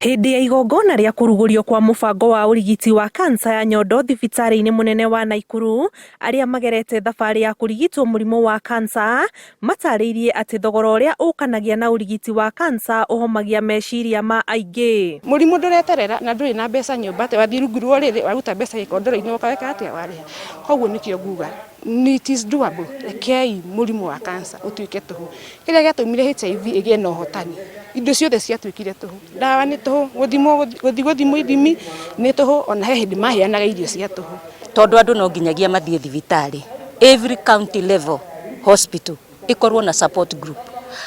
Hindi ya igongona ria kurugurio kwa mubango wa urigiti wa kansa ya nyondo thibitari-ini munene wa Naikuru, aria magerete thabari ya kurigitwo murimu wa kansa matariirie ati thogora uria ukanagia na urigiti wa kansa uhomagia meciria ma aingi. Murimu ndureterera na nduri na mbeca nyumba te wathi rungu ruriri waruta mbeca gikondoro-ini ukaweka atia wariha. Koguo nikio nguga it is doable. Rekei murimu wa kansa utuike tuhu. Kiria giatumire HIV igie na uhotani. Indo ciothe ciatuikire tuhu. Dawa ni tuhu, guthimo ithimi ni tuhu, ona he hindi maheanaga irio cia tuhu. Tondu andu no nginyagia mathie thibitari. Every county level hospital ikorwo na support group.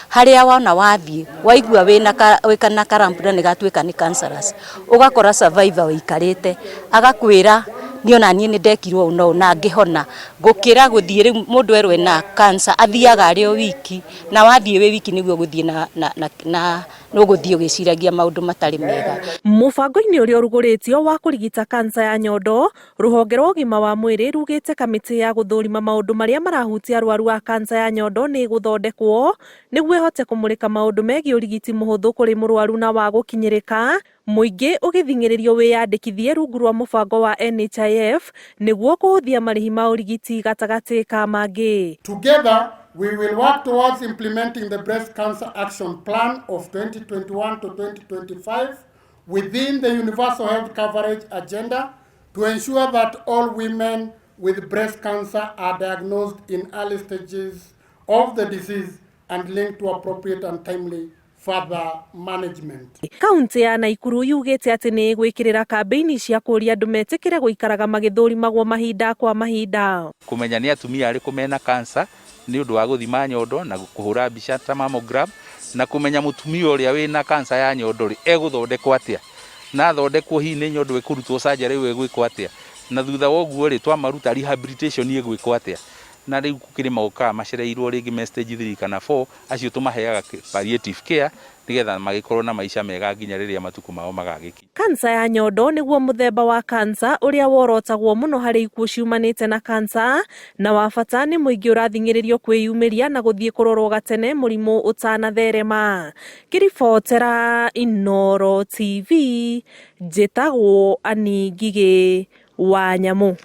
Haria wana wathie waigua wina karambu na nigatuika ni cancerous, ugakora survivor wikarite agakwira niona nie ni ndekirwo no na ngihona gukira guthie riu mundu erwe na cancer athiaga ari o wiki na wathie we wiki niguo guthie na no guthie ugiciragia maundu matari mega. Mubango-ini uria uruguritio wa kurigita kansa ya nyondo, ruhonge rwa ugima wa mwiri rugite kamiti ya guthurima maundu maria marahutia arwaru a kansa ya nyondo ni guthondekwo niguo ihote kumurika maundu megie urigiti muhuthu kuri murwaru na wa gukinyirika, muingi ugithingiririo wiyandikithie rungu rwa mubango wa NHIF niguo kuhuthia marihi ma urigiti gatagati ka mangi. Together we will work towards implementing the Breast Cancer Action Plan of 2021 to 2025 within the Universal Health Coverage Agenda to ensure that all women with breast cancer are diagnosed in early stages of the disease and linked to appropriate and timely further management. Kaunti ya Naikuru yugite ati ni igwikirira kambeini cia kuria andu metikire guikaraga magithurimagwo mahinda kwa mahinda. Kumenya ni atumia ari kumena kansa ni undu wa guthima nyondo na kuhura mbica ta mammogram na kumenya mutumia uria wina kansa ya nyondo ri eguthondekwo atia na thondekwo hi ni nyondo ikurutwo surgery we gwikwo atia na thutha wa uguo ri twamaruta rehabilitation igwikwo atia na riu kukiri mauka macereirwo ringi stage 3 kana 4 acio tumaheaga palliative care nigetha magikorwo na maisha mega nginya riria matuku mao magagiki. Kansa ya nyondo niguo muthemba wa kansa uria worotagwo muno hari ikuo ciumanite na kansa na wa bata ni muingi urathingiririo kwiyumiria na guthie kurorwo gatene murimu utanatherema. Kiribotera Inooro TV, njitagwo Ani Ngigi wa Nyamu.